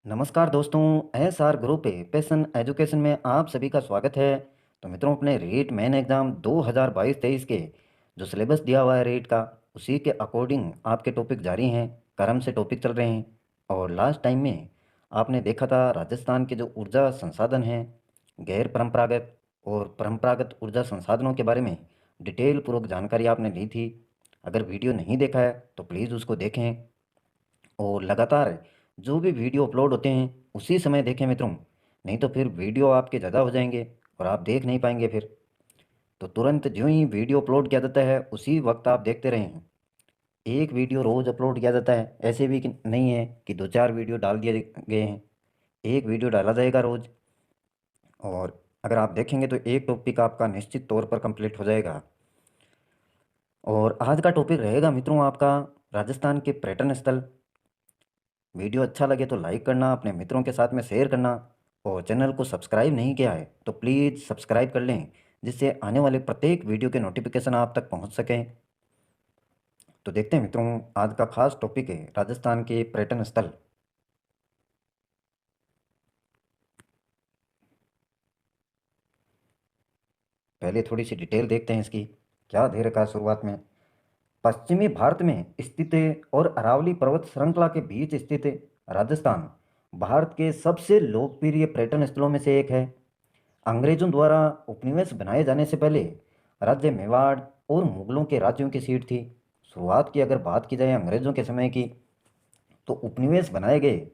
नमस्कार दोस्तों। SR group passion education में आप सभी का स्वागत है। तो मित्रों, अपने रीट मेन एग्ज़ाम 2022-23 के जो सिलेबस दिया हुआ है रीट का, उसी के अकॉर्डिंग आपके टॉपिक जारी हैं। क्रम से टॉपिक चल रहे हैं। और लास्ट टाइम में आपने देखा था राजस्थान के जो ऊर्जा संसाधन हैं, गैर परंपरागत और परंपरागत ऊर्जा संसाधनों के बारे में डिटेल पूर्वक जानकारी आपने ली थी। अगर वीडियो नहीं देखा है तो प्लीज़ उसको देखें और लगातार जो भी वीडियो अपलोड होते हैं उसी समय देखें मित्रों। नहीं तो फिर वीडियो आपके ज़्यादा हो जाएंगे और आप देख नहीं पाएंगे फिर। तो तुरंत जो ही वीडियो अपलोड किया जाता है उसी वक्त आप देखते रहें। एक वीडियो रोज़ अपलोड किया जाता है, ऐसे भी नहीं है कि दो चार वीडियो डाल दिए गए हैं। एक वीडियो डाला जाएगा रोज़। और अगर आप देखेंगे तो एक टॉपिक आपका निश्चित तौर पर कंप्लीट हो जाएगा। और आज का टॉपिक रहेगा मित्रों आपका राजस्थान के पर्यटन स्थल। वीडियो अच्छा लगे तो लाइक करना, अपने मित्रों के साथ में शेयर करना। और चैनल को सब्सक्राइब नहीं किया है तो प्लीज़ सब्सक्राइब कर लें, जिससे आने वाले प्रत्येक वीडियो के नोटिफिकेशन आप तक पहुंच सकें। तो देखते हैं मित्रों, आज का खास टॉपिक है राजस्थान के पर्यटन स्थल। पहले थोड़ी सी डिटेल देखते हैं इसकी। क्या दे रखा है शुरुआत में। पश्चिमी भारत में स्थित और अरावली पर्वत श्रृंखला के बीच स्थित राजस्थान भारत के सबसे लोकप्रिय पर्यटन स्थलों में से एक है। अंग्रेजों द्वारा उपनिवेश बनाए जाने से पहले राज्य मेवाड़ और मुगलों के राज्यों की सीट थी। शुरुआत की अगर बात की जाए अंग्रेजों के समय की, तो उपनिवेश बनाए गए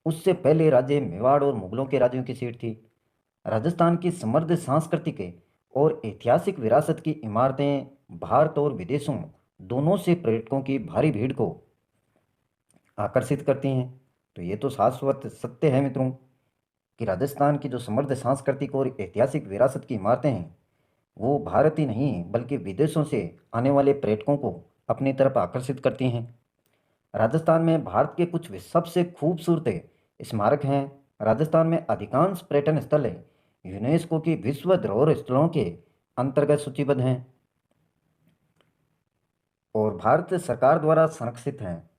उससे पहले राज्य मेवाड़ और मुगलों के राज्यों की सीट थी। राजस्थान की समृद्ध सांस्कृतिक और ऐतिहासिक विरासत की इमारतें भारत और विदेशों दोनों से पर्यटकों की भारी भीड़ को आकर्षित करती हैं। तो ये तो शाश्वत सत्य है मित्रों कि राजस्थान की जो समृद्ध सांस्कृतिक और ऐतिहासिक विरासत की इमारतें हैं, वो भारत ही नहीं बल्कि विदेशों से आने वाले पर्यटकों को अपनी तरफ आकर्षित करती हैं। राजस्थान में भारत के कुछ सबसे खूबसूरत स्मारक हैं। राजस्थान में अधिकांश पर्यटन स्थल यूनेस्को की विश्व धरोहर स्थलों के अंतर्गत सूचीबद्ध हैं और भारत सरकार द्वारा संरक्षित हैं।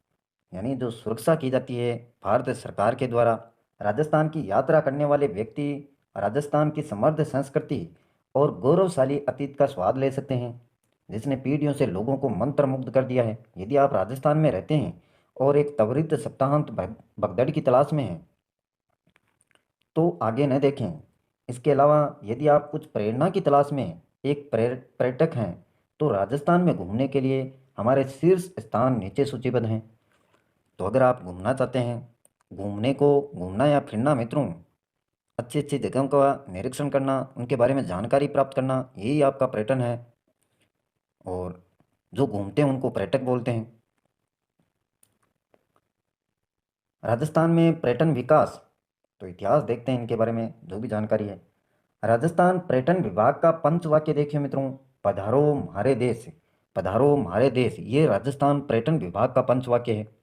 यानी जो सुरक्षा की जाती है भारत सरकार के द्वारा। राजस्थान की यात्रा करने वाले व्यक्ति राजस्थान की समृद्ध संस्कृति और गौरवशाली अतीत का स्वाद ले सकते हैं, जिसने पीढ़ियों से लोगों को मंत्रमुग्ध कर दिया है। यदि आप राजस्थान में रहते हैं और एक त्वरित सप्ताहांत भगदड़ की तलाश में हैं तो आगे न देखें। इसके अलावा यदि आप कुछ प्रेरणा की तलाश में एक पर्यटक हैं तो राजस्थान में घूमने के लिए हमारे शीर्ष स्थान नीचे सूचीबद्ध हैं। तो अगर आप घूमना चाहते हैं, घूमना या फिरना मित्रों, अच्छी अच्छी जगहों का निरीक्षण करना, उनके बारे में जानकारी प्राप्त करना, यही आपका पर्यटन है। और जो घूमते हैं उनको पर्यटक बोलते हैं। राजस्थान में पर्यटन विकास, तो इतिहास देखते हैं इनके बारे में जो भी जानकारी है। राजस्थान पर्यटन विभाग का पंचवाक्य देखिए मित्रों, पधारो हमारे देश। पधारो हमारे देश, ये राजस्थान पर्यटन विभाग का पंचवाक्य है।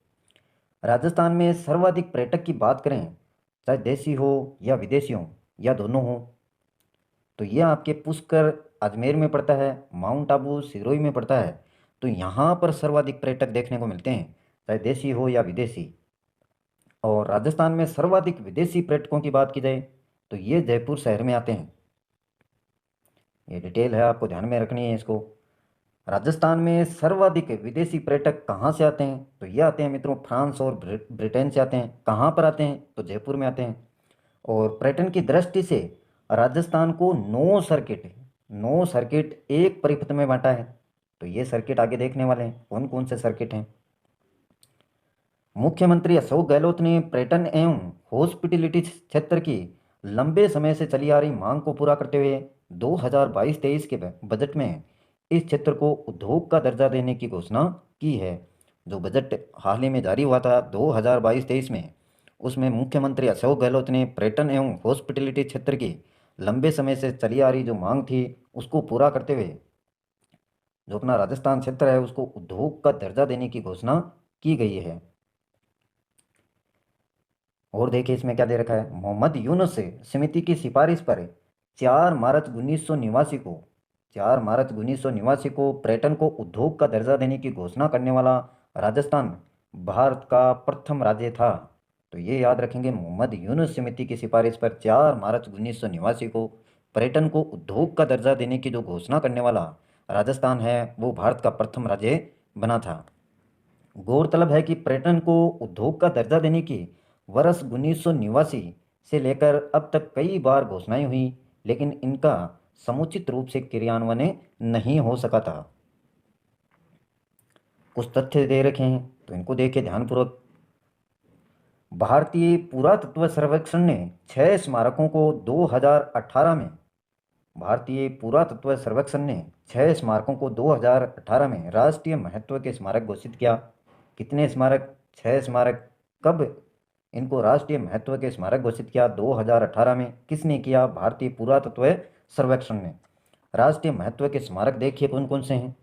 राजस्थान में सर्वाधिक पर्यटक की बात करें, चाहे देसी हो या विदेशी हो या दोनों हो, तो यह आपके पुष्कर अजमेर में पड़ता है, माउंट आबू सिरोही में पड़ता है। तो यहाँ पर सर्वाधिक पर्यटक देखने को मिलते हैं, चाहे देसी हो या विदेशी। और राजस्थान में सर्वाधिक विदेशी पर्यटकों की बात की जाए तो ये जयपुर शहर में आते हैं। ये डिटेल है, आपको ध्यान में रखनी है इसको। राजस्थान में सर्वाधिक विदेशी पर्यटक कहाँ से आते हैं, तो ये आते हैं मित्रों फ्रांस और ब्रिटेन से आते हैं। कहाँ पर आते हैं, तो जयपुर में आते हैं। और पर्यटन की दृष्टि से राजस्थान को 9 सर्किट एक परिपथ में बांटा है। तो ये सर्किट आगे देखने वाले हैं कौन कौन से सर्किट हैं। मुख्यमंत्री अशोक गहलोत ने पर्यटन एवं हॉस्पिटैलिटी क्षेत्र की लंबे समय से चली आ रही मांग को पूरा करते हुए 2022-23 के बजट में इस क्षेत्र को उद्योग का दर्जा देने की घोषणा की है। जो बजट हाल ही में जारी हुआ था 2022-23 में, उसमें मुख्यमंत्री अशोक गहलोत ने पर्यटन एवं हॉस्पिटैलिटी क्षेत्र की लंबे समय से चली आ रही जो मांग थी उसको पूरा करते हुए जो अपना राजस्थान क्षेत्र है उसको उद्योग का दर्जा देने की घोषणा की गई है। और देखिए इसमें क्या दे रखा है, मोहम्मद यूनुस समिति की सिफारिश पर 4 मार्च 1989 को पर्यटन को उद्योग का दर्जा देने की घोषणा करने वाला राजस्थान भारत का प्रथम राज्य था। तो ये याद रखेंगे, मोहम्मद यूनुस समिति की सिफारिश पर 4 मार्च 1989 को पर्यटन को उद्योग का दर्जा देने की जो घोषणा करने वाला राजस्थान है वो भारत का प्रथम राज्य बना था। गौरतलब है कि पर्यटन को उद्योग का दर्जा देने की वर्ष 1989 से लेकर अब तक कई बार घोषणाएं हुई, लेकिन इनका समुचित रूप से क्रियान्वयन नहीं हो सका था। कुछ तथ्य दे रखे हैं तो इनको देखिए ध्यानपूर्वक। भारतीय पुरातत्व सर्वेक्षण ने 6 स्मारकों को 2018 में भारतीय पुरातत्व सर्वेक्षण ने 6 स्मारकों को 2018 में राष्ट्रीय महत्व के स्मारक घोषित किया। कितने स्मारक? 6 स्मारक। कब इनको राष्ट्रीय महत्व के स्मारक घोषित किया? 2018 में। किसने किया? भारतीय पुरातत्व सर्वेक्षण ने। राष्ट्रीय महत्व के स्मारक देखिए कौन कौन से हैं,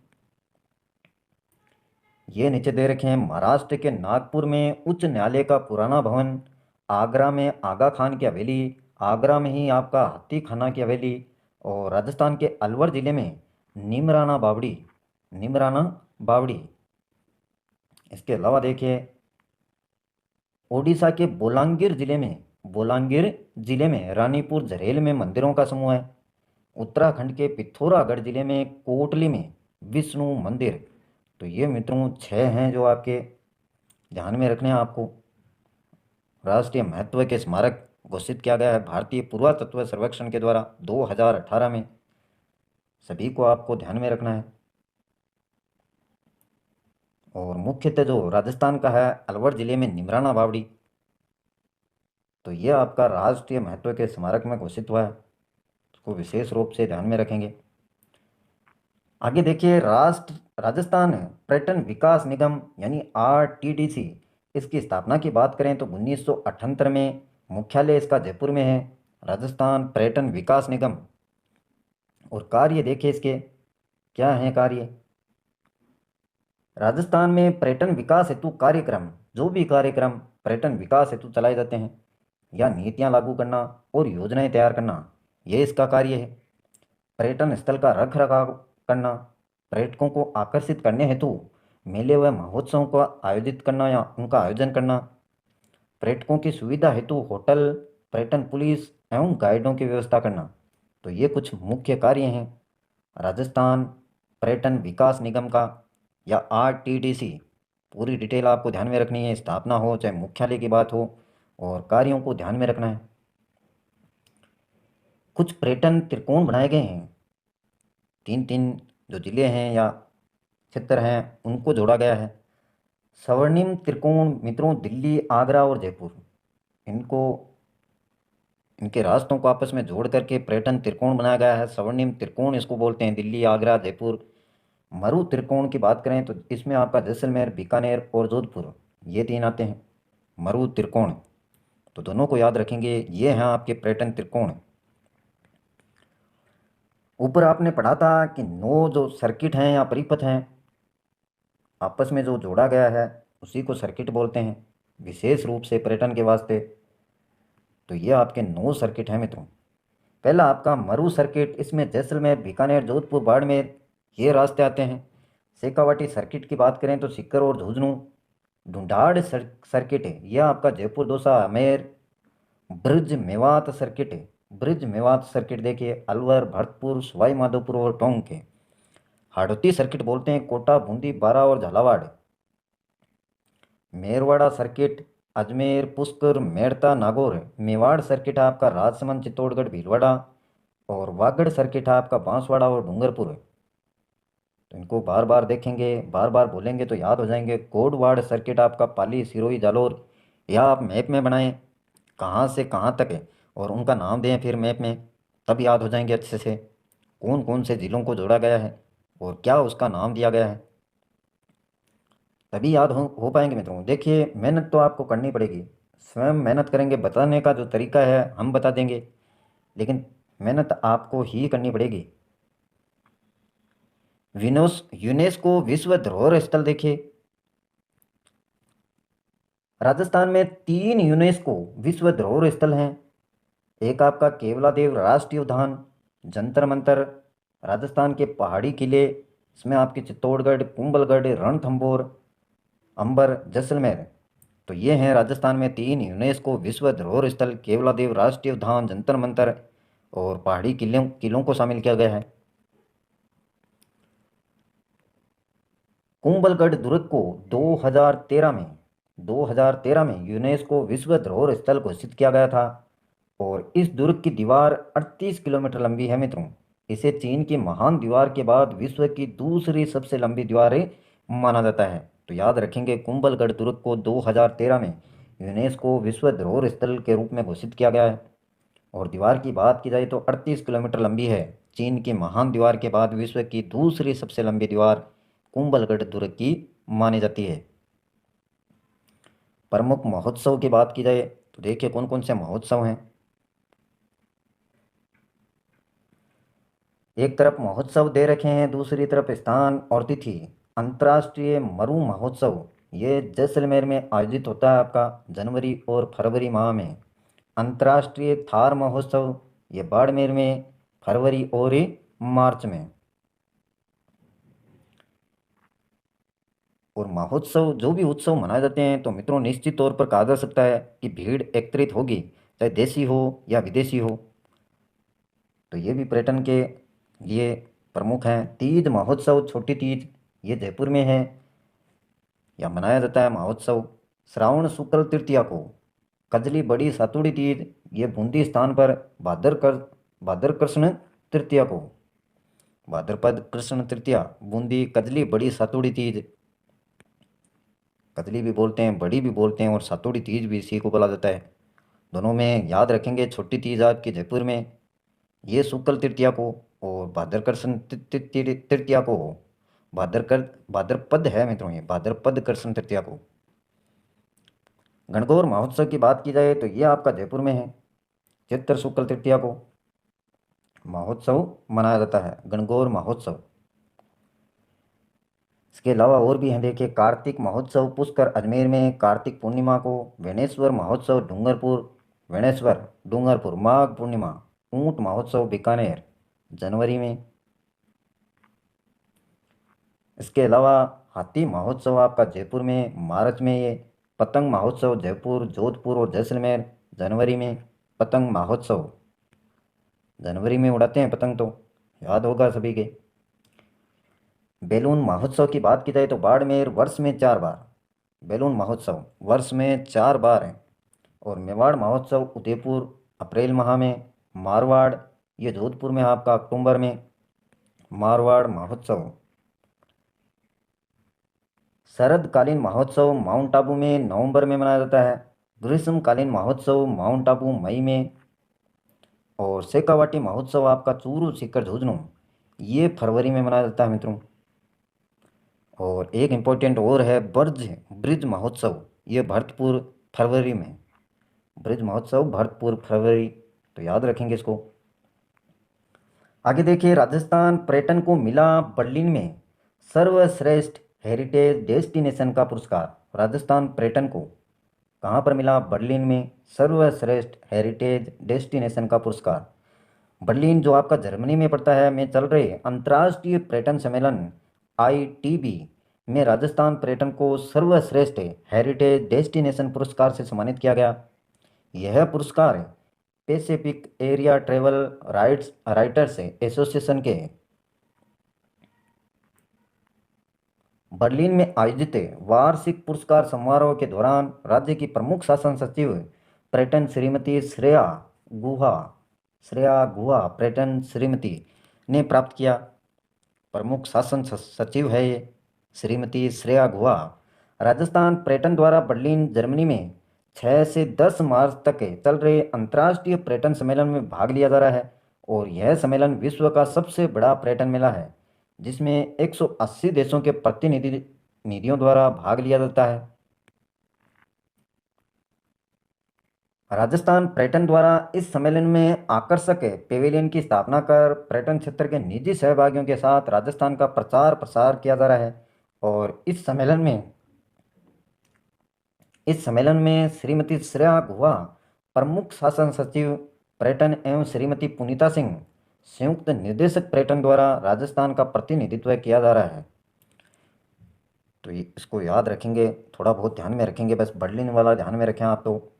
ये नीचे दे रखे हैं। महाराष्ट्र के नागपुर में उच्च न्यायालय का पुराना भवन, आगरा में आगा खान की हवेली, आगरा में ही आपका हाथी खाना की हवेली, और राजस्थान के अलवर जिले में निमराना बावड़ी, निमराना बावड़ी। इसके अलावा देखिए ओडिशा के बोलांगीर जिले में रानीपुर झरेल में मंदिरों का समूह है। उत्तराखंड के पिथौरागढ़ जिले में कोटली में विष्णु मंदिर। तो ये मित्रों 6 हैं जो आपके ध्यान में रखने हैं आपको। राष्ट्रीय महत्व के स्मारक घोषित किया गया है भारतीय पुरातत्व सर्वेक्षण के द्वारा 2018 में। सभी को आपको ध्यान में रखना है। और मुख्यतः जो राजस्थान का है अलवर जिले में निमराना बावड़ी, तो यह आपका राष्ट्रीय महत्व के स्मारक में घोषित हुआ है, उसको विशेष रूप से ध्यान में रखेंगे। आगे देखिए राजस्थान पर्यटन विकास निगम यानी RTDC, इसकी स्थापना की बात करें तो 1978 में मुख्यालय इसका जयपुर में है, राजस्थान पर्यटन विकास निगम। और कार्य देखिए इसके क्या हैं कार्य। राजस्थान में पर्यटन विकास हेतु कार्यक्रम, जो भी कार्यक्रम पर्यटन विकास हेतु चलाए जाते हैं या नीतियां लागू करना और योजनाएं तैयार करना, ये इसका कार्य है। पर्यटन स्थल का रख रखाव करना, पर्यटकों को आकर्षित करने हेतु मेले व महोत्सवों का आयोजित करना या उनका आयोजन करना, पर्यटकों की सुविधा हेतु होटल, पर्यटन पुलिस एवं गाइडों की व्यवस्था करना। तो ये कुछ मुख्य कार्य हैं राजस्थान पर्यटन विकास निगम का या RTDC। पूरी डिटेल आपको ध्यान में रखनी है, स्थापना हो चाहे मुख्यालय की बात हो, और कार्यों को ध्यान में रखना है। कुछ पर्यटन त्रिकोण बनाए गए हैं, 3 जो जिले हैं या क्षेत्र हैं उनको जोड़ा गया है। स्वर्णिम त्रिकोण मित्रों दिल्ली, आगरा और जयपुर, इनके रास्तों को आपस में जोड़ करके पर्यटन त्रिकोण बनाया गया है। स्वर्णिम त्रिकोण इसको बोलते हैं, दिल्ली, आगरा, जयपुर। मरु त्रिकोण की बात करें तो इसमें आपका जैसलमेर, बीकानेर और जोधपुर, ये 3 आते हैं मरु त्रिकोण। तो दोनों को याद रखेंगे, ये हैं आपके पर्यटन त्रिकोण। ऊपर आपने पढ़ा था कि 9 जो सर्किट हैं या परिपथ हैं आपस में जो जोड़ा गया है उसी को सर्किट बोलते हैं, विशेष रूप से पर्यटन के वास्ते। तो ये आपके 9 सर्किट हैं मित्रों। पहला आपका मरु सर्किट, इसमें जैसलमेर, बीकानेर, जोधपुर, बाड़मेर ये रास्ते आते हैं। शेखावाटी सर्किट की बात करें तो सीकर और झुंझुनू। ढूंढाड़ सर्किट है यह आपका जयपुर, दौसा, आमेर। ब्रिज मेवात सर्किट है, ब्रिज मेवात सर्किट देखिए अलवर, भरतपुर, सवाई माधोपुर और टोंक के। हाड़ौती सर्किट बोलते हैं कोटा, बूंदी, बारा और झालावाड़। मेरवाड़ा सर्किट अजमेर, पुष्कर, मेड़ता, नागौर। मेवाड़ सर्किट है आपका राजसमंद, चित्तौड़गढ़, भीलवाड़ा। और वागड़ सर्किट है आपका बांसवाड़ा और डूंगरपुर। तो इनको बार बार देखेंगे, बार बार बोलेंगे तो याद हो जाएंगे। कोटवाड़ सर्किट आपका पाली, सिरोही, जालोर। यह आप मैप में बनाएं कहाँ से कहाँ तक है और उनका नाम दें फिर मैप में, तब याद हो जाएंगे अच्छे से कौन कौन से ज़िलों को जोड़ा गया है और क्या उसका नाम दिया गया है, तभी याद हो पाएंगे मित्रों। देखिए मेहनत तो आपको करनी पड़ेगी, स्वयं मेहनत करेंगे, बताने का जो तरीका है हम बता देंगे, लेकिन मेहनत आपको ही करनी पड़ेगी। यूनेस्को विश्व धरोहर स्थल देखिए, राजस्थान में 3 यूनेस्को विश्व धरोहर स्थल हैं। एक आपका केवलादेव राष्ट्रीय उद्यान, जंतर मंतर, राजस्थान के पहाड़ी किले, इसमें आपके चित्तौड़गढ़, कुंभलगढ़, रणथंभौर, अंबर, जैसलमेर। तो ये हैं राजस्थान में 3 यूनेस्को विश्व धरोहर स्थल, केवलादेव राष्ट्रीय उद्यान, जंतर मंतर और पहाड़ी किलों किलों को शामिल किया गया है। कुंभलगढ़ दुर्ग को 2013 में यूनेस्को विश्व धरोहर स्थल घोषित किया गया था और इस दुर्ग की दीवार 38 किलोमीटर लंबी है मित्रों। इसे चीन की महान दीवार के बाद विश्व की दूसरी सबसे लंबी दीवार माना जाता है। तो याद रखेंगे, कुंभलगढ़ दुर्ग को 2013 में यूनेस्को विश्व धरोहर स्थल के रूप में घोषित किया गया है और दीवार की बात की जाए तो 38 किलोमीटर लंबी है। चीन की महान दीवार के बाद विश्व की दूसरी सबसे लंबी दीवार कुंभलगढ़ दुर्ग की मानी जाती है। प्रमुख महोत्सव की बात की जाए तो देखिए कौन कौन से महोत्सव हैं। एक तरफ महोत्सव दे रखे हैं, दूसरी तरफ स्थान और तिथि। अंतर्राष्ट्रीय मरु महोत्सव ये जैसलमेर में आयोजित होता है आपका जनवरी और फरवरी माह में। अंतर्राष्ट्रीय थार महोत्सव ये बाड़मेर में फरवरी और मार्च में। और महोत्सव जो भी उत्सव मनाए जाते हैं तो मित्रों निश्चित तौर पर कहा जा सकता है कि भीड़ एकत्रित होगी, चाहे देशी हो या विदेशी हो। तो ये भी पर्यटन के लिए प्रमुख हैं। तीज महोत्सव, छोटी तीज ये जयपुर में है या मनाया जाता है महोत्सव। श्रावण शुक्ल तृतीया को कजली बड़ी सातुड़ी तीज ये बूंदी स्थान पर भाद्र कृष्ण तृतीया को, भाद्रपद कृष्ण तृतीया बूंदी कजली बड़ी सातुड़ी तीज, कजली भी बोलते हैं, बड़ी भी बोलते हैं और सातुड़ी तीज भी इसी को बोला जाता है। दोनों में याद रखेंगे, छोटी तीज आपकी जयपुर में ये शुक्ल तृतीया को और भाद्र कृष्ण तृतीया को, भाद्रपद है मित्रों, ये भाद्रपद कृष्ण तृतीया को। गणगौर महोत्सव की बात की जाए तो ये आपका जयपुर में है। चैत्र शुक्ल तृतीया को महोत्सव मनाया जाता है, गणगौर महोत्सव। इसके अलावा और भी हैं, देखिए कार्तिक महोत्सव पुष्कर अजमेर में कार्तिक पूर्णिमा को, वेणेश्वर महोत्सव डूंगरपुर माघ पूर्णिमा, ऊंट महोत्सव बीकानेर जनवरी में। इसके अलावा हाथी महोत्सव आपका जयपुर में मार्च में। ये पतंग महोत्सव जयपुर, जोधपुर और जैसलमेर जनवरी में। पतंग महोत्सव जनवरी में उड़ाते हैं पतंग, तो याद होगा सभी के। बैलून महोत्सव की बात की जाए तो बाड़मेर वर्ष में 4 बार, बैलून महोत्सव वर्ष में 4 बार है। और मेवाड़ महोत्सव उदयपुर अप्रैल माह में, मारवाड़ ये जोधपुर में आपका अक्टूबर में, मारवाड़ महोत्सव। शरदकालीन महोत्सव माउंट आबू में नवंबर में मनाया जाता है। ग्रीष्मकालीन महोत्सव माउंट आबू मई में। और शेखावाटी महोत्सव आपका चूरू सीकर झुंझुनू ये फरवरी में मनाया जाता है मित्रों। और एक इम्पोर्टेंट और है ब्रिज महोत्सव, ये भरतपुर फरवरी में, ब्रिज महोत्सव भरतपुर फरवरी, तो याद रखेंगे इसको। आगे देखिए, राजस्थान पर्यटन को मिला बर्लिन में सर्वश्रेष्ठ हेरिटेज डेस्टिनेशन का पुरस्कार। राजस्थान पर्यटन को कहाँ पर मिला? बर्लिन में सर्वश्रेष्ठ हेरिटेज डेस्टिनेशन का पुरस्कार। बर्लिन जो आपका जर्मनी में पड़ता है में चल रहे अंतर्राष्ट्रीय पर्यटन सम्मेलन ITB में राजस्थान पर्यटन को सर्वश्रेष्ठ हेरिटेज डेस्टिनेशन पुरस्कार से सम्मानित किया गया। यह पुरस्कार Pacific area travel writers association के बर्लिन में आयोजित वार्षिक पुरस्कार समारोह के दौरान राज्य की प्रमुख शासन सचिव पर्यटन श्रीमती श्रेया गुहा पर्यटन श्रीमती ने प्राप्त किया। प्रमुख शासन सचिव है ये श्रीमती श्रेया गुहा। राजस्थान पर्यटन द्वारा बर्लिन जर्मनी में 6 से 10 मार्च तक चल रहे अंतर्राष्ट्रीय पर्यटन सम्मेलन में भाग लिया जा रहा है और यह सम्मेलन विश्व का सबसे बड़ा पर्यटन मेला है जिसमें 180 देशों के प्रतिनिधियों द्वारा भाग लिया जाता है। राजस्थान पर्यटन द्वारा इस सम्मेलन में आकर्षक पेविलियन की स्थापना कर पर्यटन क्षेत्र के निजी सहभागियों के साथ राजस्थान का प्रचार प्रसार किया जा रहा है। और इस सम्मेलन में श्रीमती श्रेया गुहा प्रमुख शासन सचिव पर्यटन एवं श्रीमती पुनीता सिंह संयुक्त निर्देशक पर्यटन द्वारा राजस्थान का प्रतिनिधित्व किया जा रहा है। तो इसको याद रखेंगे, थोड़ा बहुत ध्यान में रखेंगे, बस बर्लिन वाला ध्यान में रखें आप। तो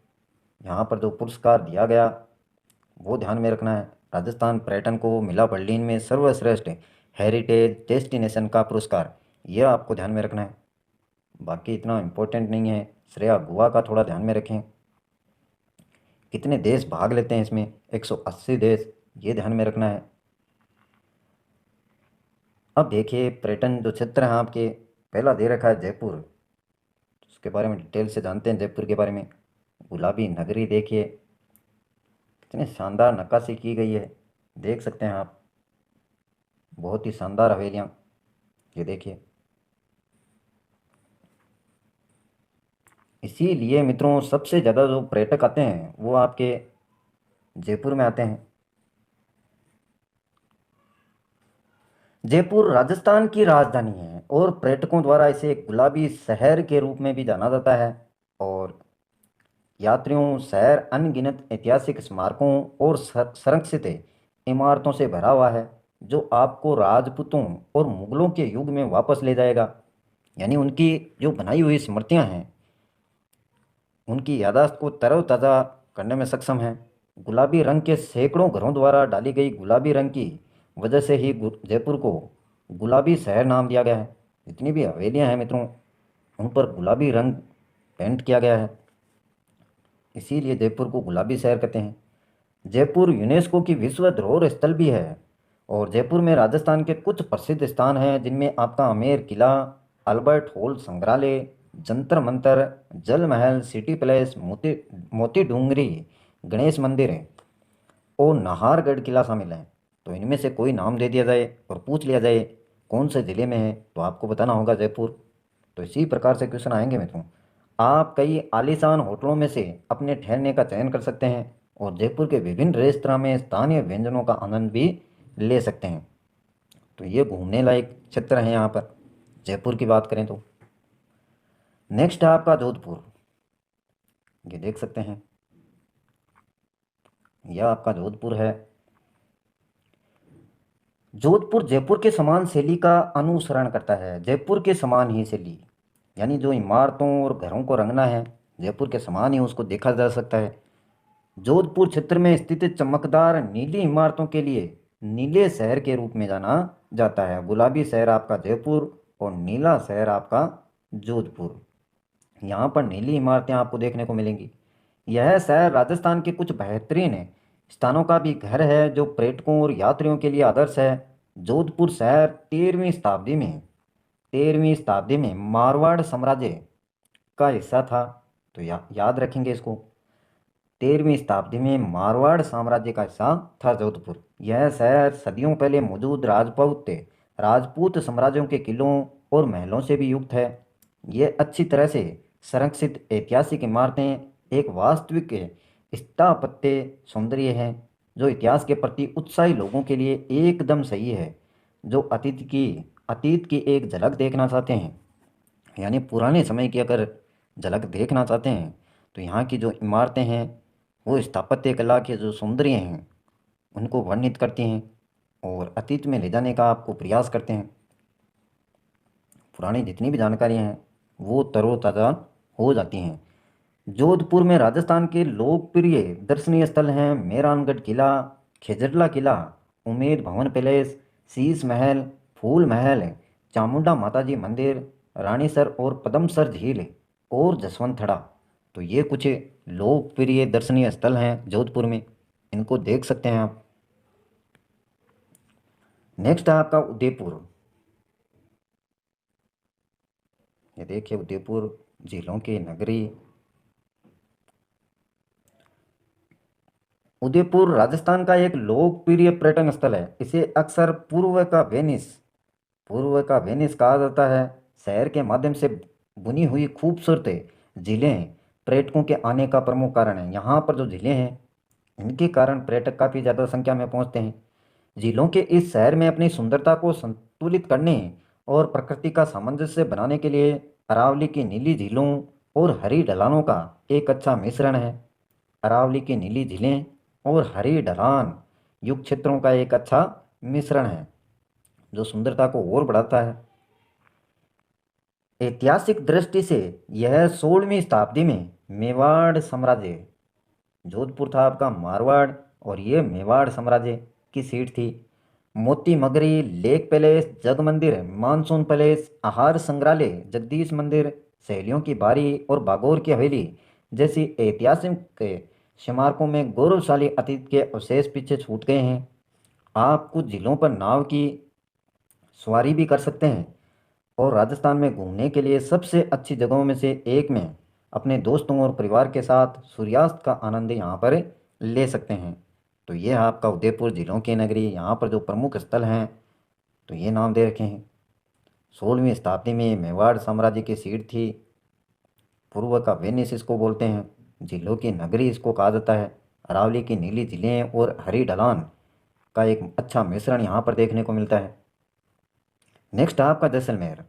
यहाँ पर जो पुरस्कार दिया गया वो ध्यान में रखना है। राजस्थान पर्यटन को मिला बर्लिन में सर्वश्रेष्ठ हेरिटेज डेस्टिनेशन का पुरस्कार, यह आपको ध्यान में रखना है। बाकी इतना इम्पोर्टेंट नहीं है। श्रेया गोवा का थोड़ा ध्यान में रखें। कितने देश भाग लेते हैं इसमें, 180 देश, ये ध्यान में रखना है। अब देखिए पर्यटन जो क्षेत्र हैं आपके, पहला दे रखा है जयपुर, उसके बारे में डिटेल से जानते हैं। जयपुर के बारे में, गुलाबी नगरी देखिए, कितनी शानदार नक्काशी की गई है, देख सकते हैं आप, बहुत ही शानदार हवेलियाँ, ये देखिए। इसीलिए मित्रों सबसे ज़्यादा जो पर्यटक आते हैं वो आपके जयपुर में आते हैं। जयपुर राजस्थान की राजधानी है और पर्यटकों द्वारा इसे गुलाबी शहर के रूप में भी जाना जाता है। और यात्रियों शहर अनगिनत ऐतिहासिक स्मारकों और संरक्षित इमारतों से भरा हुआ है, जो आपको राजपूतों और मुगलों के युग में वापस ले जाएगा। यानी उनकी जो बनाई हुई स्मृतियां हैं, उनकी याददाश्त को तरोताज़ा करने में सक्षम है। गुलाबी रंग के सैकड़ों घरों द्वारा डाली गई गुलाबी रंग की वजह से ही जयपुर को गुलाबी शहर नाम दिया गया है। जितनी भी हवेलियां हैं मित्रों, उन पर गुलाबी रंग पेंट किया गया है, इसीलिए जयपुर को गुलाबी शहर कहते हैं। जयपुर यूनेस्को की विश्व धरोहर स्थल भी है। और जयपुर में राजस्थान के कुछ प्रसिद्ध स्थान हैं, जिनमें आपका आमेर किला, अल्बर्ट हॉल संग्रहालय, जंतर मंतर, जल महल, सिटी पैलेस, मोती मोती डूंगरी गणेश मंदिर है और नाहरगढ़ किला शामिल है। तो इनमें से कोई नाम दे दिया जाए और पूछ लिया जाए कौन से ज़िले में है, तो आपको बताना होगा जयपुर। तो इसी प्रकार से क्वेश्चन आएंगे मित्रों। आप कई आलीशान होटलों में से अपने ठहरने का चयन कर सकते हैं और जयपुर के विभिन्न रेस्तरां में स्थानीय व्यंजनों का आनंद भी ले सकते हैं। तो ये घूमने लायक क्षेत्र हैं यहाँ पर, जयपुर की बात करें तो। नेक्स्ट है आपका जोधपुर, ये देख सकते हैं, यह आपका जोधपुर है। जोधपुर जयपुर के समान शैली का अनुसरण करता है, जयपुर के समान ही शैली, यानी जो इमारतों और घरों को रंगना है जयपुर के समान ही उसको देखा जा सकता है। जोधपुर क्षेत्र में स्थित चमकदार नीली इमारतों के लिए नीले शहर के रूप में जाना जाता है। गुलाबी शहर आपका जयपुर और नीला शहर आपका जोधपुर। यहाँ पर नीली इमारतें आपको देखने को मिलेंगी। यह शहर राजस्थान के कुछ बेहतरीन स्थानों का भी घर है, जो पर्यटकों और यात्रियों के लिए आदर्श है। जोधपुर शहर 13वीं शताब्दी में मारवाड़ साम्राज्य का हिस्सा था। तो याद रखेंगे इसको, 13वीं शताब्दी में मारवाड़ साम्राज्य का हिस्सा था जोधपुर। यह शहर सदियों पहले मौजूद राजपूत साम्राज्यों के किलों और महलों से भी युक्त है। ये अच्छी तरह से संरक्षित ऐतिहासिक इमारतें एक वास्तविक स्थापत्य सौंदर्य है, जो इतिहास के प्रति उत्साही लोगों के लिए एकदम सही है, जो अतीत की एक झलक देखना चाहते हैं, यानी पुराने समय की अगर झलक देखना चाहते हैं, तो यहाँ की जो इमारतें हैं वो स्थापत्य कला के जो सौंदर्य हैं उनको वर्णित करती हैं और अतीत में ले जाने का आपको प्रयास करते हैं। पुरानी जितनी भी जानकारियाँ हैं वो तरोताज़ा हो जाती हैं। जोधपुर में राजस्थान के लोकप्रिय दर्शनीय स्थल हैं मेहरानगढ़ किला, खेजड़ला किला, उमेद भवन पैलेस, शीश महल, फूल महल, चामुंडा माताजी मंदिर, रानीसर और पदमसर झील और जसवंतथड़ा। तो ये कुछ लोकप्रिय दर्शनीय स्थल हैं जोधपुर में, इनको देख सकते हैं आप। नेक्स्ट है आपका उदयपुर। ये देखिए उदयपुर, झीलों की नगरी। उदयपुर राजस्थान का एक लोकप्रिय पर्यटन स्थल है। इसे अक्सर पूर्व का वेनिस कहा जाता है। शहर के माध्यम से बुनी हुई खूबसूरत झीलें पर्यटकों के आने का प्रमुख कारण है। यहाँ पर जो झीलें हैं इनके कारण पर्यटक काफ़ी ज़्यादा संख्या में पहुँचते हैं। झीलों के इस शहर में अपनी सुंदरता को संतुलित करने और प्रकृति का सामंजस्य बनाने के लिए अरावली की नीली झीलों और हरी ढलानों का एक अच्छा मिश्रण है। अरावली की नीली झीलें और हरी ढलान युक्त क्षेत्रों का एक अच्छा मिश्रण है, जो सुंदरता को और बढ़ाता है। ऐतिहासिक दृष्टि से यह 16वीं शताब्दी में मेवाड़ साम्राज्य, जोधपुर था आपका मारवाड़, और ये मेवाड़ साम्राज्य की सीट थी। मोती मगरी, लेक पैलेस, जग मंदिर, मानसून पैलेस, आहार संग्रहालय, जगदीश मंदिर, सहेलियों की बारी और बागौर की हवेली जैसी ऐतिहासिक स्मारकों में गौरवशाली अतीत के अवशेष पीछे छूट गए हैं। आप कुछ झीलों पर नाव की सवारी भी कर सकते हैं, और राजस्थान में घूमने के लिए सबसे अच्छी जगहों में से एक में अपने दोस्तों और परिवार के साथ सूर्यास्त का आनंद यहाँ पर ले सकते हैं। तो ये है आपका उदयपुर झीलों की नगरी। यहाँ पर जो प्रमुख स्थल हैं तो ये नाम दे रखे हैं। 16वीं शताब्दी में मेवाड़ साम्राज्य की सीट थी। पूर्व का वेनिस इसको बोलते हैं। झीलों की नगरी इसको कहा जाता है। अरावली की नीली झीलें और हरी ढलान का एक अच्छा मिश्रण यहाँ पर देखने को मिलता है। नेक्स्ट है आपका जैसलमेर।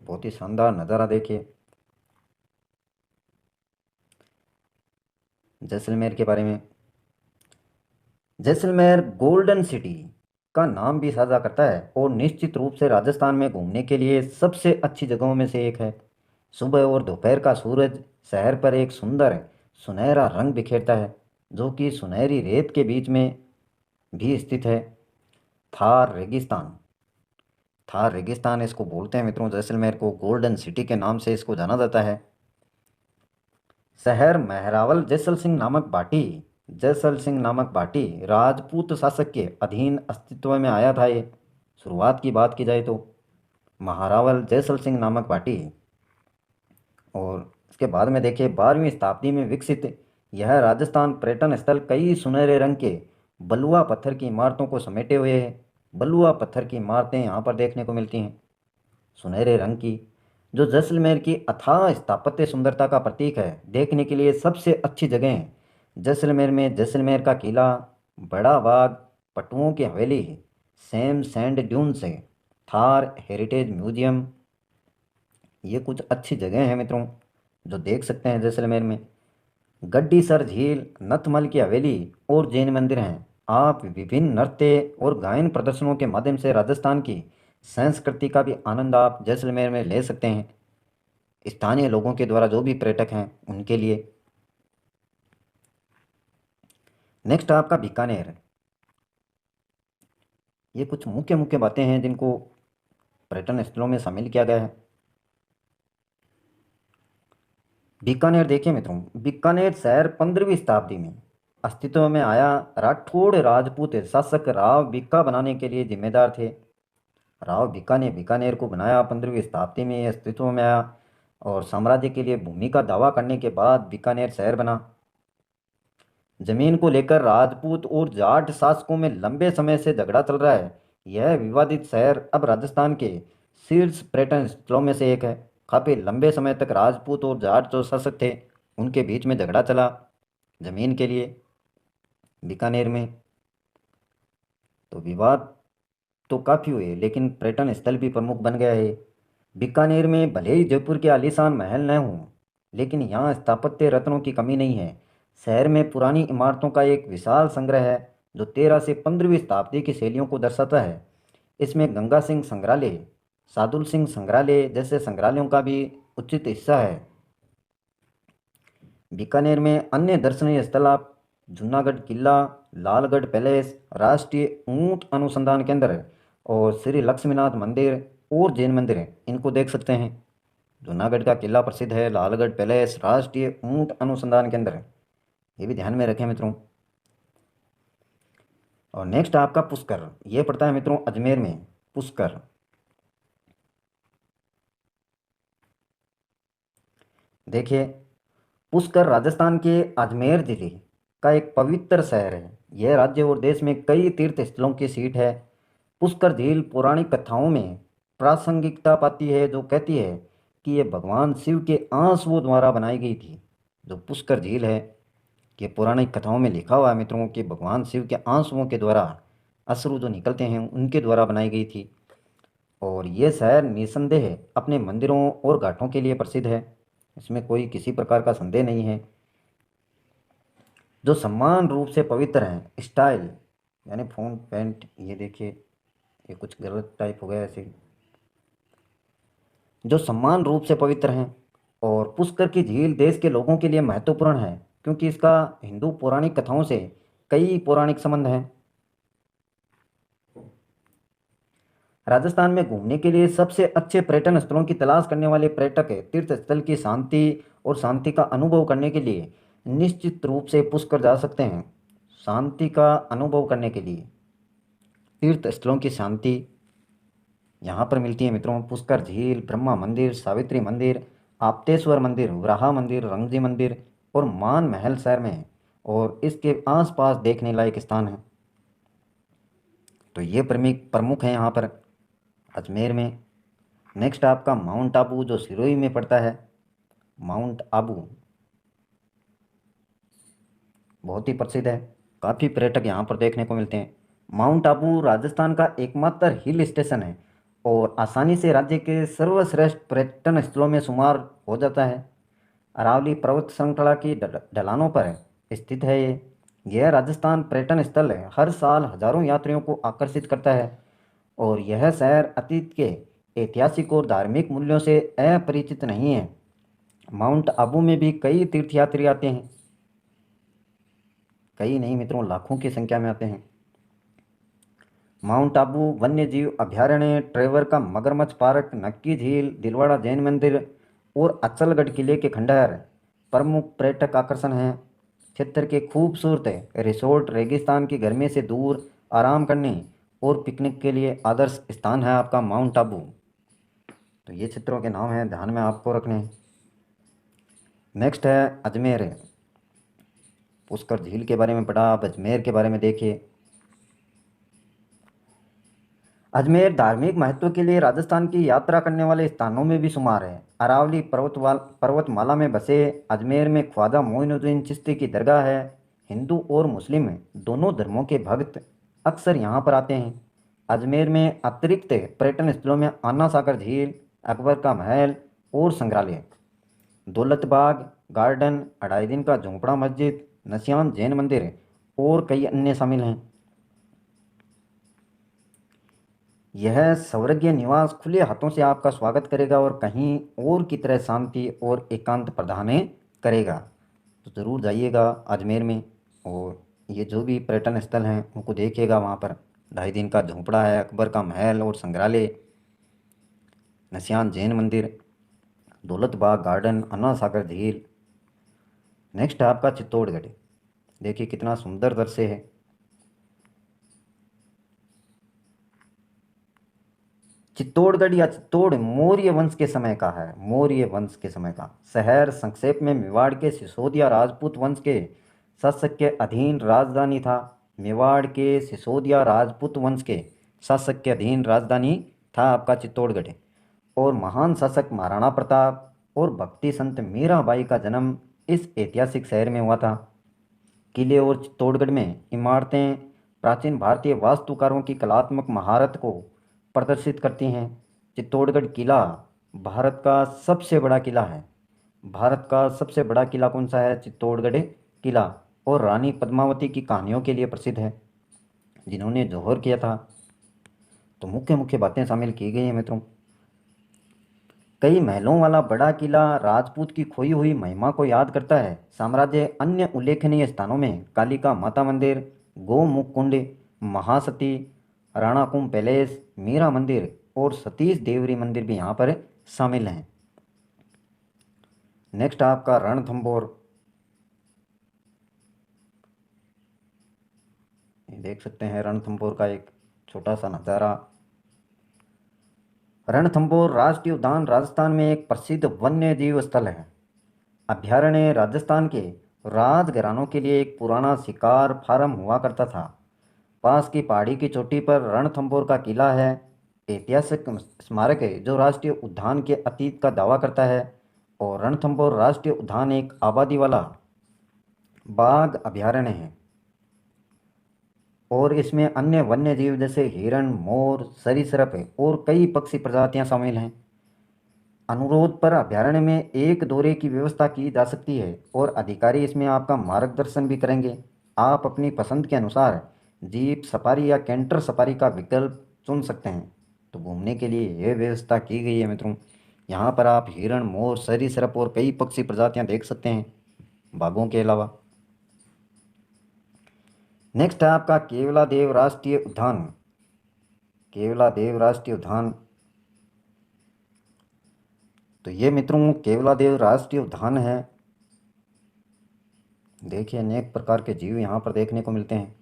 बहुत ही शानदार नज़ारा देखिए जैसलमेर के बारे में। जैसलमेर गोल्डन सिटी का नाम भी साझा करता है और निश्चित रूप से राजस्थान में घूमने के लिए सबसे अच्छी जगहों में से एक है। सुबह और दोपहर का सूरज शहर पर एक सुंदर सुनहरा रंग बिखेरता है, जो कि सुनहरी रेत के बीच में भी स्थित है। थार रेगिस्तान, थार रेगिस्तान इसको बोलते हैं मित्रों। जैसलमेर को गोल्डन सिटी के नाम से इसको जाना जाता है। शहर महरावल जैसल सिंह नामक भाटी, जैसल सिंह नामक भाटी राजपूत शासक के अधीन अस्तित्व में आया था। ये शुरुआत की बात की जाए तो महारावल जैसल सिंह नामक भाटी, और इसके बाद में देखिए 12वीं शताब्दी में विकसित यह राजस्थान पर्यटन स्थल कई सुनहरे रंग के बलुआ पत्थर की इमारतों को समेटे हुए है। बलुआ पत्थर की इमारतें यहाँ पर देखने को मिलती हैं सुनहरे रंग की, जो जैसलमेर की अथाह स्थापत्य सुंदरता का प्रतीक है। देखने के लिए सबसे अच्छी जगह जैसलमेर में जैसलमेर का किला, बड़ा बाग, पटुओं की हवेली, सैम सैंड ड्यून्स है, थार हेरिटेज म्यूजियम, ये कुछ अच्छी जगह हैं मित्रों जो देख सकते हैं जैसलमेर में। गड्डीसर झील, नथमल की हवेली और जैन मंदिर हैं। आप विभिन्न नृत्य और गायन प्रदर्शनों के माध्यम से राजस्थान की संस्कृति का भी आनंद आप जैसलमेर में ले सकते हैं, स्थानीय लोगों के द्वारा, जो भी पर्यटक हैं उनके लिए। नेक्स्ट आपका बीकानेर। ये कुछ मुख्य मुख्य बातें हैं जिनको पर्यटन स्थलों में शामिल किया गया है। बीकानेर देखिए मित्रों, बीकानेर शहर 15वीं शताब्दी में अस्तित्व में आया। राठौड़ राजपूत शासक राव बीका बनाने के लिए जिम्मेदार थे। राव बीका ने बीकानेर को बनाया, 15वीं शताब्दी में ये अस्तित्व में आया, और साम्राज्य के लिए भूमि का दावा करने के बाद बीकानेर शहर बना। जमीन को लेकर राजपूत और जाट शासकों में लंबे समय से झगड़ा चल रहा है। यह विवादित शहर अब राजस्थान के शीर्ष पर्यटन स्थलों में से एक है। काफ़ी लंबे समय तक राजपूत और जाट जो शासक थे उनके बीच में झगड़ा चला जमीन के लिए बीकानेर में। तो विवाद तो काफ़ी हुए, लेकिन पर्यटन स्थल भी प्रमुख बन गया है। बीकानेर में भले ही जयपुर के आलीशान महल न हों, लेकिन यहाँ स्थापत्य रत्नों की कमी नहीं है। शहर में पुरानी इमारतों का एक विशाल संग्रह है जो 13 से 15वीं शताब्दी की शैलियों को दर्शाता है। इसमें गंगा सिंह संग्रहालय, सादुल सिंह संग्रहालय जैसे संग्रहालयों का भी उचित हिस्सा है। बीकानेर में अन्य दर्शनीय स्थल आप जूनागढ़ किला, लालगढ़ पैलेस, राष्ट्रीय ऊंट अनुसंधान केंद्र और श्री लक्ष्मीनाथ मंदिर और जैन मंदिर हैं, इनको देख सकते हैं। जूनागढ़ का किला प्रसिद्ध है, लालगढ़ पैलेस, राष्ट्रीय ऊंट अनुसंधान केंद्र, ये भी ध्यान में रखें मित्रों। और नेक्स्ट आपका पुष्कर, ये पड़ता है मित्रों अजमेर में। पुष्कर देखिए, पुष्कर राजस्थान के अजमेर जिले का एक पवित्र शहर है। यह राज्य और देश में कई तीर्थ स्थलों की सीट है। पुष्कर झील पौराणिक कथाओं में प्रासंगिकता पाती है, जो कहती है कि ये भगवान शिव के आंसुओं द्वारा बनाई गई थी। जो पुष्कर झील है, ये पौराणिक कथाओं में लिखा हुआ है मित्रों कि भगवान शिव के आंसुओं के द्वारा, अश्रु जो निकलते हैं उनके द्वारा बनाई गई थी। और ये शहर निसंदेह अपने मंदिरों और घाटों के लिए प्रसिद्ध है, इसमें कोई किसी प्रकार का संदेह नहीं है। जो समान रूप से पवित्र हैं, स्टाइल यानी फोन पेंट, ये देखिए ये कुछ गलत टाइप हो गया ऐसे, जो समान रूप से पवित्र हैं। और पुष्कर की झील देश के लोगों के लिए महत्वपूर्ण है क्योंकि इसका हिंदू पौराणिक कथाओं से कई पौराणिक संबंध हैं। राजस्थान में घूमने के लिए सबसे अच्छे पर्यटन स्थलों की तलाश करने वाले पर्यटक तीर्थ स्थल की शांति और शांति का अनुभव करने के लिए निश्चित रूप से पुष्कर जा सकते हैं। शांति का अनुभव करने के लिए तीर्थ स्थलों की शांति यहाँ पर मिलती है मित्रों। पुष्कर झील, ब्रह्मा मंदिर, सावित्री मंदिर, आपतेश्वर मंदिर, वराहा मंदिर, रंगजी मंदिर और मान महल शहर में है और इसके आसपास देखने लायक स्थान है। तो ये प्रमुख प्रमुख हैं यहाँ पर अजमेर में। नेक्स्ट आपका माउंट आबू जो सिरोही में पड़ता है। माउंट आबू बहुत ही प्रसिद्ध है, काफ़ी पर्यटक यहाँ पर देखने को मिलते हैं। माउंट आबू राजस्थान का एकमात्र हिल स्टेशन है और आसानी से राज्य के सर्वश्रेष्ठ पर्यटन स्थलों में शुमार हो जाता है। अरावली पर्वत श्रृंखला की ढलानों पर स्थित है ये। यह राजस्थान पर्यटन स्थल है, हर साल हजारों यात्रियों को आकर्षित करता है और यह शहर अतीत के ऐतिहासिक और धार्मिक मूल्यों से अपरिचित नहीं है। माउंट आबू में भी कई तीर्थयात्री आते हैं, कई नहीं मित्रों, लाखों की संख्या में आते हैं। माउंट आबू वन्य जीव अभयारण्य, ट्रेवर का मगरमच्छ पार्क, नक्की झील, दिलवाड़ा जैन मंदिर और अचलगढ़ किले के खंडहर प्रमुख पर्यटक आकर्षण हैं। क्षेत्र के खूबसूरत रिसोर्ट रेगिस्तान की गर्मी से दूर आराम करने और पिकनिक के लिए आदर्श स्थान है आपका माउंट आबू। तो ये क्षेत्रों के नाम हैं, ध्यान में आपको रखने हैं। नेक्स्ट है अजमेर। पुष्कर झील के बारे में पढ़ा, अब अजमेर के बारे में देखिए। अजमेर धार्मिक महत्व के लिए राजस्थान की यात्रा करने वाले स्थानों में भी शुमार है। अरावली पर्वतमाला में बसे अजमेर में ख्वाजा मोइनुद्दीन चिश्ती की दरगाह है। हिंदू और मुस्लिम दोनों धर्मों के भक्त अक्सर यहाँ पर आते हैं। अजमेर में अतिरिक्त पर्यटन स्थलों में आना सागर झील, अकबर का महल और संग्रहालय, दौलत बाग गार्डन, अढ़ाई दिन का झोंपड़ा मस्जिद, नस्यान जैन मंदिर और कई अन्य शामिल हैं। यह स्वर्गीय निवास खुले हाथों से आपका स्वागत करेगा और कहीं और की तरह शांति और एकांत प्रदान करेगा। तो ज़रूर जाइएगा अजमेर में और ये जो भी पर्यटन स्थल हैं उनको देखिएगा। वहाँ पर ढाई दिन का झोंपड़ा है, अकबर का महल और संग्रहालय, नस्यान जैन मंदिर, दौलत बाग गार्डन, अन्ना सागर झील। नेक्स्ट है आपका चित्तौड़गढ़। देखिए कितना सुंदर दृश्य है। चित्तौड़गढ़ या चित्तौड़ मौर्य वंश के समय का है, मौर्य वंश के समय का शहर। संक्षेप में मेवाड़ के सिसोदिया राजपूत वंश के शासक के अधीन राजधानी था। मेवाड़ के सिसोदिया राजपूत वंश के शासक के अधीन राजधानी था आपका चित्तौड़गढ़। और महान शासक महाराणा प्रताप और भक्ति संत मीराबाई का जन्म इस ऐतिहासिक शहर में हुआ था। किले और चित्तौड़गढ़ में इमारतें प्राचीन भारतीय वास्तुकारों की कलात्मक महारत को प्रदर्शित करती हैं। चित्तौड़गढ़ किला भारत का सबसे बड़ा किला है। भारत का सबसे बड़ा किला कौन सा है? चित्तौड़गढ़ किला। और रानी पद्मावती की कहानियों के लिए प्रसिद्ध है, जिन्होंने जौहर किया था। तो मुख्य मुख्य बातें शामिल की गई हैं मित्रों। कई महलों वाला बड़ा किला राजपूत की खोई हुई महिमा को याद करता है। साम्राज्य अन्य उल्लेखनीय स्थानों में कालिका माता मंदिर, गोमुख कुंड, महासती, राणा कुंभ पैलेस, मीरा मंदिर और सतीश देवरी मंदिर भी यहाँ पर शामिल हैं। नेक्स्ट आपका रणथंभौर। देख सकते हैं रणथंभौर का एक छोटा सा नज़ारा। रणथंभौर राष्ट्रीय उद्यान राजस्थान में एक प्रसिद्ध वन्य जीव स्थल है। अभयारण्य राजस्थान के राजघरानों के लिए एक पुराना शिकार फार्म हुआ करता था। पास की पहाड़ी की चोटी पर रणथंभौर का किला है, ऐतिहासिक स्मारक है जो राष्ट्रीय उद्यान के अतीत का दावा करता है। और रणथंभौर राष्ट्रीय उद्यान एक आबादी वाला बाघ अभयारण्य है और इसमें अन्य वन्य जीव जैसे हिरण, मोर, सरीसृप और कई पक्षी प्रजातियां शामिल हैं। अनुरोध पर अभयारण्य में एक दौरे की व्यवस्था की जा सकती है और अधिकारी इसमें आपका मार्गदर्शन भी करेंगे। आप अपनी पसंद के अनुसार जीप सफारी या कैंटर सफारी का विकल्प चुन सकते हैं। तो घूमने के लिए यह व्यवस्था की गई है मित्रों। यहाँ पर आप हिरण, मोर, सरीसृप और कई पक्षी प्रजातियाँ देख सकते हैं बाघों के अलावा। नेक्स्ट है आपका केवलादेव राष्ट्रीय उद्यान। केवलादेव राष्ट्रीय उद्यान, तो ये मित्रों केवलादेव राष्ट्रीय उद्यान है। देखिए अनेक प्रकार के जीव यहाँ पर देखने को मिलते हैं।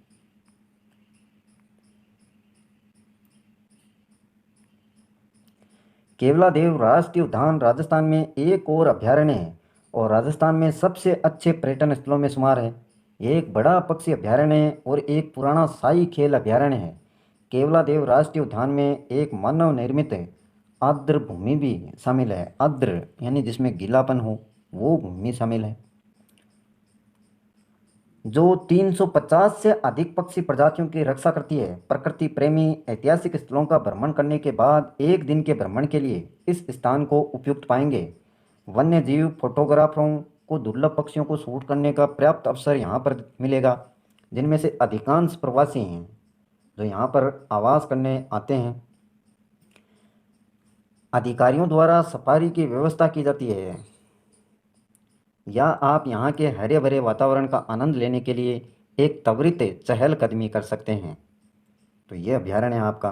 केवलादेव राष्ट्रीय उद्यान राजस्थान में एक और अभ्यारण्य है और राजस्थान में सबसे अच्छे पर्यटन स्थलों में शुमार है। यह एक बड़ा पक्षी अभ्यारण्य है और एक पुराना शाही खेल अभ्यारण्य है। केवलादेव राष्ट्रीय उद्यान में एक मानव निर्मित आर्द्र भूमि भी शामिल है। आर्द्र यानी जिसमें गीलापन हो, वो भूमि शामिल है जो 350 से अधिक पक्षी प्रजातियों की रक्षा करती है। प्रकृति प्रेमी ऐतिहासिक स्थलों का भ्रमण करने के बाद एक दिन के भ्रमण के लिए इस स्थान को उपयुक्त पाएंगे। वन्य जीव फोटोग्राफरों को दुर्लभ पक्षियों को शूट करने का पर्याप्त अवसर यहाँ पर मिलेगा, जिनमें से अधिकांश प्रवासी हैं जो यहाँ पर आवास करने आते हैं। अधिकारियों द्वारा सफारी की व्यवस्था की जाती है या आप यहाँ के हरे भरे वातावरण का आनंद लेने के लिए एक त्वरित चहलकदमी कर सकते हैं। तो ये अभ्यारण्य है आपका।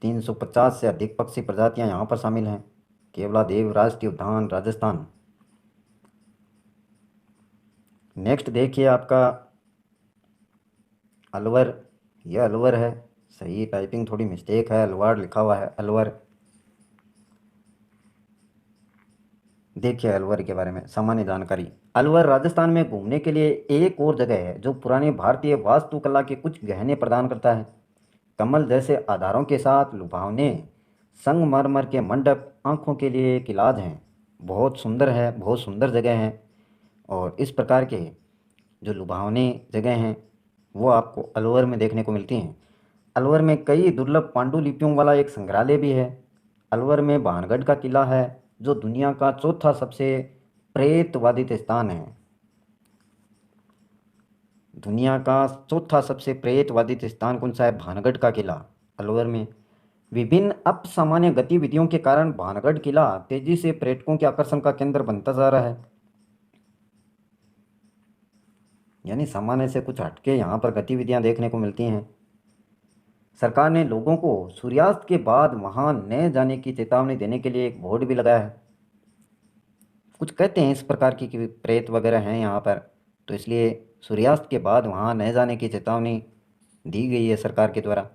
350 से अधिक पक्षी प्रजातियां यहाँ पर शामिल हैं। केवलादेव राष्ट्रीय उद्यान राजस्थान। नेक्स्ट देखिए आपका अलवर। यह अलवर है, सही टाइपिंग थोड़ी मिस्टेक है, अलवार लिखा हुआ है अलवर। देखिए अलवर के बारे में सामान्य जानकारी। अलवर राजस्थान में घूमने के लिए एक और जगह है जो पुरानी भारतीय वास्तुकला के कुछ गहने प्रदान करता है। कमल जैसे आधारों के साथ लुभावने संगमरमर के मंडप आंखों के लिए एक इलाज हैं। बहुत सुंदर है, बहुत सुंदर जगह है। और इस प्रकार के जो लुभावने जगह हैं वो आपको अलवर में देखने को मिलती हैं। अलवर में कई दुर्लभ पांडुलिपियों वाला एक संग्रहालय भी है। अलवर में भानगढ़ का किला है जो दुनिया का चौथा सबसे प्रेतवादित स्थान है। दुनिया का चौथा सबसे प्रेतवादित स्थान कौन सा है? भानगढ़ का किला अलवर में। विभिन्न असामान्य गतिविधियों के कारण भानगढ़ किला तेजी से पर्यटकों के आकर्षण का केंद्र बनता जा रहा है। यानी सामान्य से कुछ हटके यहाँ पर गतिविधियाँ देखने को मिलती हैं। सरकार ने लोगों को सूर्यास्त के बाद वहाँ न जाने की चेतावनी देने के लिए एक बोर्ड भी लगाया है। कुछ कहते हैं इस प्रकार की कि प्रेत वगैरह हैं यहाँ पर, तो इसलिए सूर्यास्त के बाद वहाँ न जाने की चेतावनी दी गई है सरकार के द्वारा,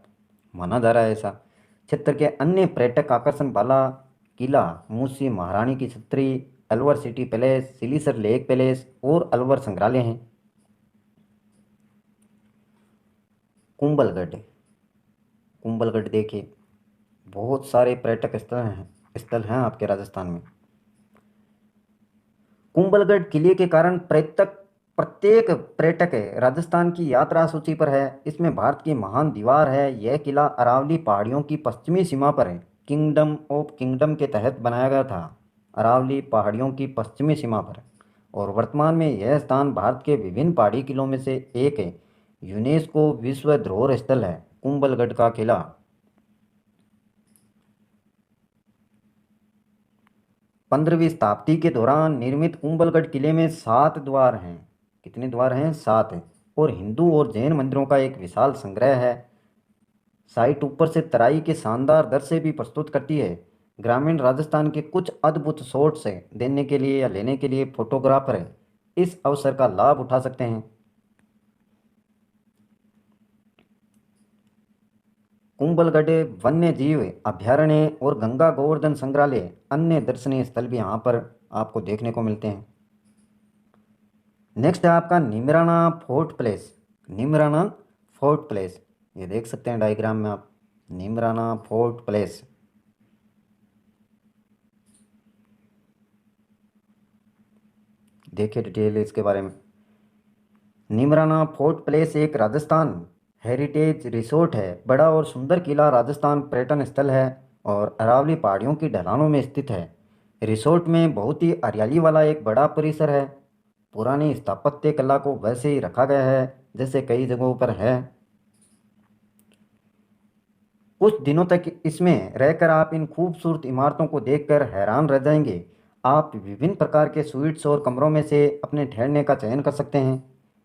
माना जा रहा है ऐसा। क्षेत्र के अन्य पर्यटक आकर्षण बाला किला, मूसी महारानी की Chhatri, Alwar city palace, Siliserh lake palace और अलवर संग्रहालय हैं। कुंभलगढ़। कुंभलगढ़ देखिए बहुत सारे पर्यटक स्थल हैं आपके राजस्थान में। कुंभलगढ़ किले के कारण प्रत्येक पर्यटक राजस्थान की यात्रा सूची पर है। इसमें भारत की महान दीवार है। यह किला अरावली पहाड़ियों की पश्चिमी सीमा पर है। किंगडम ऑफ किंगडम के तहत बनाया गया था, अरावली पहाड़ियों की पश्चिमी सीमा पर। और वर्तमान में यह स्थान भारत के विभिन्न पहाड़ी किलों में से एक है। यूनेस्को विश्व धरोहर स्थल है कुंभलगढ़ का किला। 15वीं शताब्दी के दौरान निर्मित कुंभलगढ़ किले में 7 द्वार हैं। कितने द्वार हैं? 7 हैं। और हिंदू और जैन मंदिरों का एक विशाल संग्रह है। साइट ऊपर से तराई के शानदार दृश्य भी प्रस्तुत करती है। ग्रामीण राजस्थान के कुछ अद्भुत शॉट्स देने के लिए या लेने के लिए फोटोग्राफर इस अवसर का लाभ उठा सकते हैं। कुंभलगढ़ वन्य जीव अभ्यारण्य और गंगा गोवर्धन संग्रहालय अन्य दर्शनीय स्थल भी यहाँ पर आपको देखने को मिलते हैं। नेक्स्ट है आपका Neemrana fort place. Neemrana fort place, ये देख सकते हैं डायग्राम में आप, निमराना फोर्ट प्लेस। देखिए डिटेल इसके बारे में। निमराना फोर्ट प्लेस एक राजस्थान हेरिटेज रिसोर्ट है। बड़ा और सुंदर किला राजस्थान पर्यटन स्थल है और अरावली पहाड़ियों की ढलानों में स्थित है। रिसोर्ट में बहुत ही हरियाली वाला एक बड़ा परिसर है। पुरानी स्थापत्य कला को वैसे ही रखा गया है जैसे कई जगहों पर है। कुछ दिनों तक इसमें रहकर आप इन खूबसूरत इमारतों को देखकर हैरान रह जाएंगे। आप विभिन्न प्रकार के स्वीट्स और कमरों में से अपने ठहरने का चयन कर सकते हैं।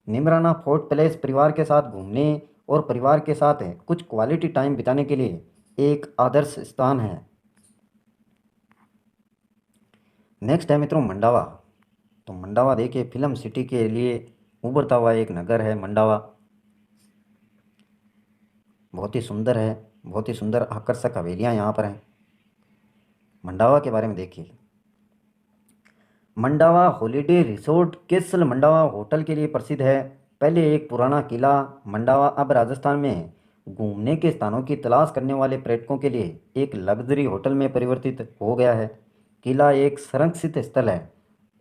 निमराना फोर्ट पैलेस परिवार के साथ घूमने और परिवार के साथ कुछ क्वालिटी टाइम बिताने के लिए एक आदर्श स्थान है। नेक्स्ट है मित्रों मंडावा। तो मंडावा देखिए, फिल्म सिटी के लिए उभरता हुआ एक नगर है मंडावा। बहुत ही सुंदर है, बहुत ही सुंदर आकर्षक हवेलियाँ यहाँ पर हैं। मंडावा के बारे में देखिए, Mandawa holiday resort castle Mandawa hotel के लिए प्रसिद्ध है। पहले एक पुराना किला, मंडावा अब राजस्थान में घूमने के स्थानों की तलाश करने वाले पर्यटकों के लिए एक लग्जरी होटल में परिवर्तित हो गया है। किला एक संरक्षित स्थल है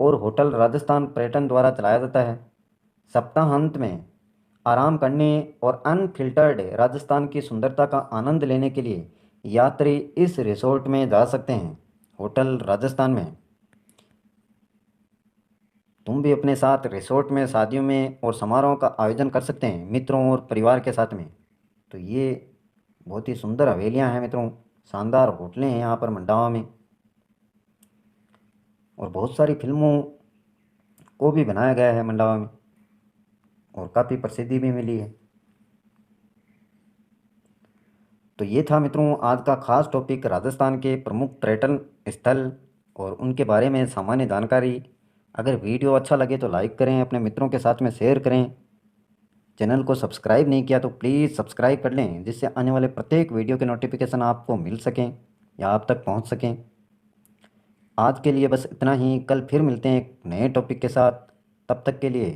और होटल राजस्थान पर्यटन द्वारा चलाया जाता है। सप्ताहांत में आराम करने और अनफिल्टर्ड राजस्थान की सुंदरता का आनंद लेने के लिए यात्री इस रिसोर्ट में जा सकते हैं। होटल राजस्थान में तुम भी अपने साथ रिसोर्ट में शादियों में और समारोह का आयोजन कर सकते हैं, मित्रों और परिवार के साथ में। तो ये बहुत ही सुंदर हवेलियां हैं मित्रों, शानदार होटलें हैं यहाँ पर मंडावा में, और बहुत सारी फिल्मों को भी बनाया गया है मंडावा में और काफ़ी प्रसिद्धि भी मिली है। तो ये था मित्रों आज का खास टॉपिक, राजस्थान के प्रमुख पर्यटन स्थल और उनके बारे में सामान्य जानकारी। अगर वीडियो अच्छा लगे तो लाइक करें, अपने मित्रों के साथ में शेयर करें। चैनल को सब्सक्राइब नहीं किया तो प्लीज़ सब्सक्राइब कर लें, जिससे आने वाले प्रत्येक वीडियो के नोटिफिकेशन आपको मिल सकें या आप तक पहुंच सकें। आज के लिए बस इतना ही, कल फिर मिलते हैं एक नए टॉपिक के साथ। तब तक के लिए